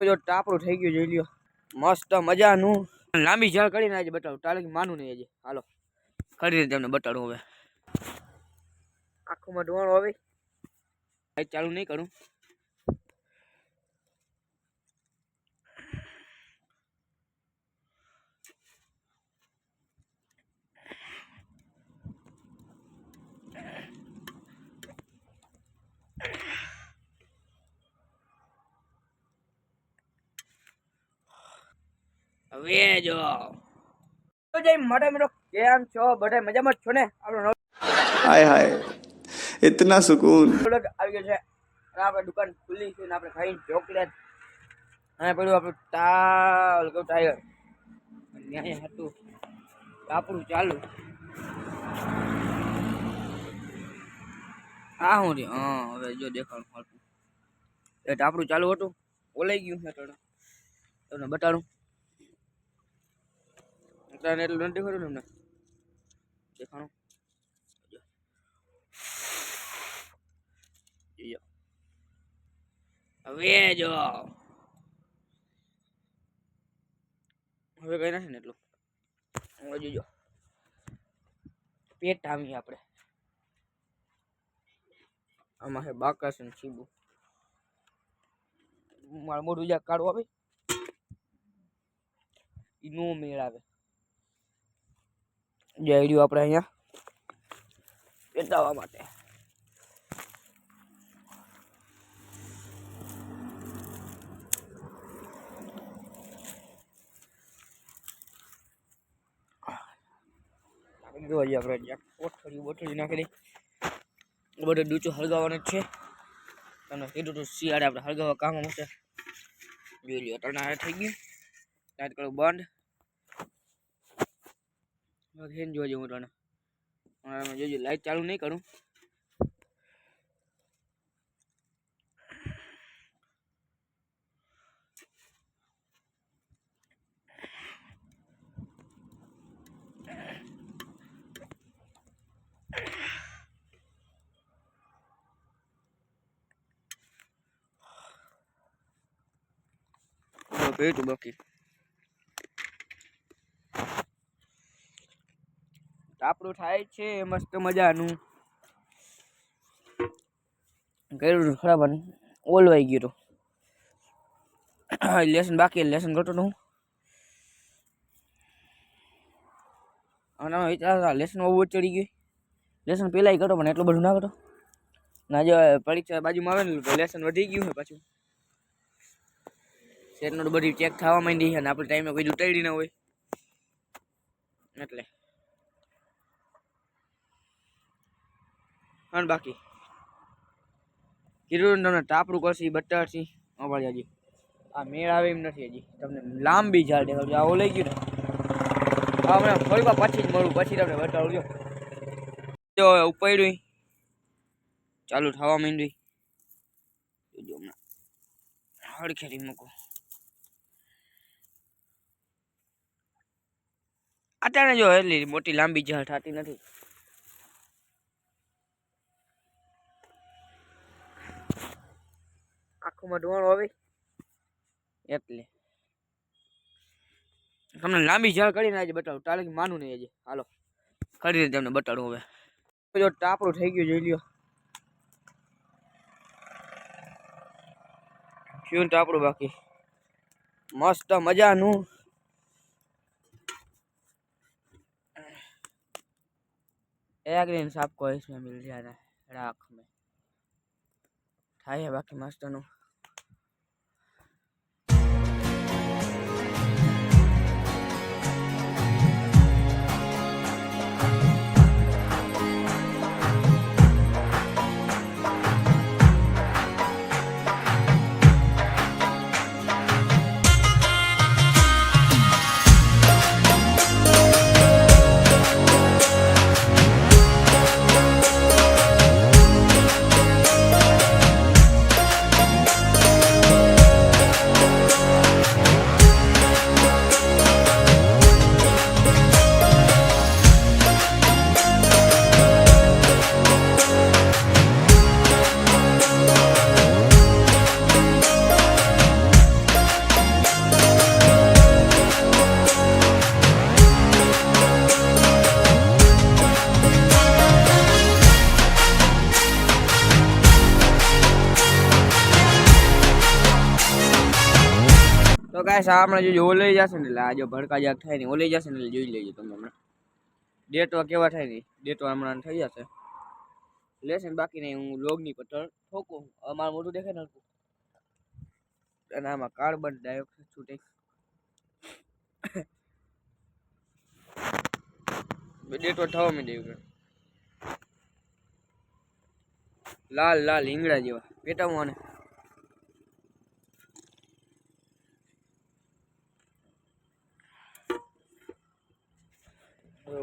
જો ટાપરું થઈ ગયું જોઈ લ્યો મસ્ત મજાનું લાંબી ઝાડ કરીને આજે બતાડું તાલે માનું નહીં આજે હાલો કરીને તમને બતાડું હવે આખું માં ધોવાનું હવે ચાલુ નહીં કરું હવે જો તો જય મારા મિત્રો કેમ છો બધા મજામાં છો ને આપણો हाय हाय इतना सुकून આવી ગયો છે અને આપણે દુકાન ખુલ્લી છે ને આપણે ખાઈને ચોકલેટ અને પેલું આપણું ટાયર અહીંયા હતું આપણું ચાલુ હા હું હા હવે જો દેખાડું મળતું એટલે આપણું ચાલુ હતું ઓલાઈ ગયું છે તમને બતાડું એટલું નથી ખરું તમને દેખાણું હવે જો હવે કઈ નથી ને એટલું હવે જોજો પેટ આવી આપણે આમાં છે બાકાસ ને છીબુ મારું મોઢું જ્યાં કાઢવું આવે એ નો મેળ આવે જે આઈડિયો આપણે અહીંયા પેટાવા માટે જોઈએ આપણે કોઠળી નાખી દઈ બધું ડૂચું હળગાવવાનું જ છે તમને કીધું તું શિયાળે આપણે હળગાવવા કામ હશે જોઈ લ્યો તણારે થઈ ગયું લાઈટ કરું બંધ હેન જોજે હું તને જોજો લાઈટ ચાલુ નહીં કરું પેટું બાકી ટાપડું થાય છે મસ્ત મજાનું કર્યું ખરાબ ઓલવાઈ ગયું લેસન બાકી લેસન કરતો હું અને વિચાર લેસનમાં બહુ ચડી ગયું લેસન પેલા કરતો પણ એટલું બધું ના કરતો ના જો પરીક્ષા બાજુમાં આવે ને તો લેસન વધી ગયું હોય પાછું સેટનું બધી ચેક થવા માંડી છે અને આપણે ટાઈમે કોઈ ઉતારી ના હોય એટલે હા બાકી કીધું તમને ટાપરું કરશી બટાડશી અમારી હજી આ મેળ આવે એમ નથી હજી તમને લાંબી ઝાડ દેખાડું આવો લઈ ગયું ને હા હમણાં થોડી વાર પછી જ મળું પછી તમને બતાડું જો ઉપાડ્યું ચાલુ થવા માંડી જોજો હમણાં હળખેરી મૂકો અત્યારે જો એટલી મોટી લાંબી ઝાડ થતી નથી આખું માં ધોવાનું આવે એટલે તમને લાંબી ઝાડ કરીને આજે બતાડું તાલે માનું નહીં આજે હાલો કરીને તમને બતાડું હવે જો ટાપરું થઈ ગયું જોઈ લ્યો શું ટાપરું બાકી મસ્ત મજાનું एक दिन सबको इसमें मिल जाता है राख में થાય બાકી મસ્તનું તો ગાઈસ આપણે જો ઓલઈ જશે ને એટલે આ જો ભડકા જાગ થાય ને ઓલઈ જશે ને એટલે જોઈ લેજો તમે હમણાં ડેટવા કેવા થાય ને ડેટવા હમણાં થઈ જશે લેશે ને બાકી નહીં હું લોગની પટ્ટો ઠોકું અમારું મોટું દેખાય ને અને આમાં કાર્બન ડાયોક્સાઇડ છૂટે ડેટવા થવા માંડ્યું કે લાલ લાલ ઈંગડા જેવા પેટાવું આને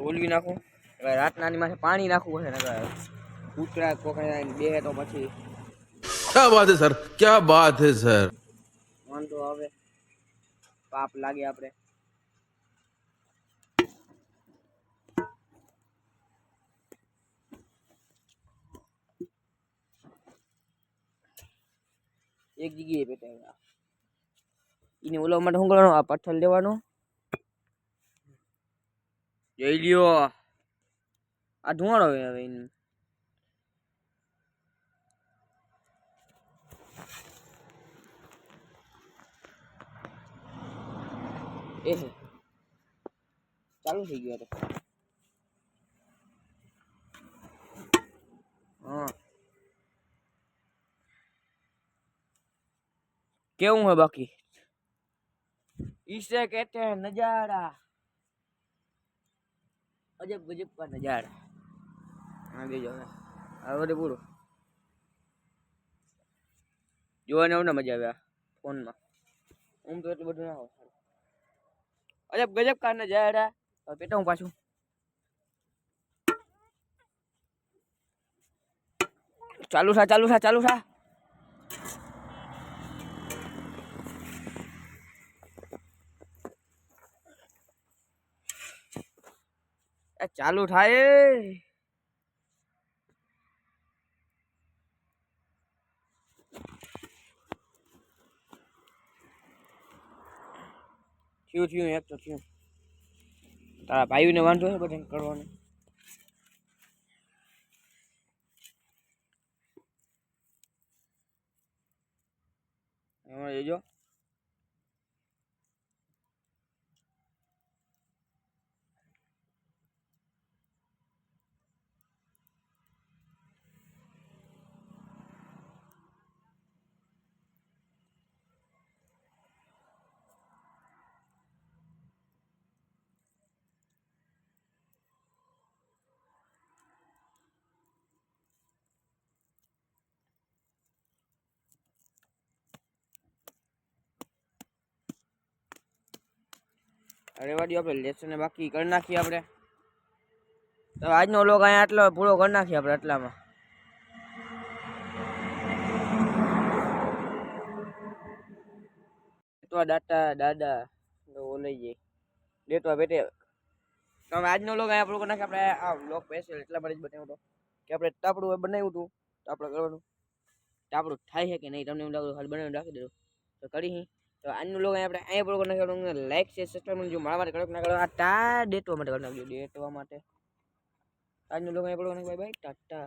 ઓલવી નાખું હવે રાતના ની માથે પાણી નાખવું છે ને કૂતરા કોકડા બે તો પછી क्या बात है सर, क्या बात है सर। વાંધો આવે પાપ લાગે આપણે એક જગ્યાએ પેટાવ્યા એને ઓલા માટે શું કરવાનું આ પથ્થર લેવાનો જઈ લ્યો આ ધુવાડો હવે એને એ ચાલુ થઈ ગયો તો હા કેવું है बाकी इसे कहते हैं नजारा अजब गजब का नजारा आगे जो है आगे पूरो જોવાને આવને મજા આવે ફોનમાં હું તો એટલું બધું ના હોય અજબ ગજબ કા નજારા પેટા હું પાછું ચાલુ થા ચાલુ થાય થયું એક તો થયું તારા ભાઈને વાંધો છે બધાને કરવાનું એમાં જોજો અરે વાડી આપણે લેસન બાકી કરી નાખીએ આપણે તો આજનો લોક અહીંયા આટલો પૂરો કરી નાખીએ આપણે આટલામાં તો દાદા લઈ જઈએ ડેટવા બેટે તમે આજનો લોક અહીંયા પૂરો કરી નાખીએ આપણે આ લોક સ્પેશિયલ એટલા માટે જ બતાવ્યો હતો કે આપણે ટાપડું બનાવ્યું હતું તો આપણે કરવાનું ટાપડું થાય છે કે નહીં તમને એવું લાગે ખાલી બનાવીને રાખી દેજો તો કરી તો આજનું લોક આપણે અહીંયા પૂરો કરી નાખ્યો લાઈક છે સબસ્ક્રાઈબ જો મારા માટે કરો ના કરો આ ટા ડેટવા માટે કરી નાખજો ડેટવા માટે આજનું લોક અહીંયા પૂરો કરી નાખ્યો બાય બાય ટાટા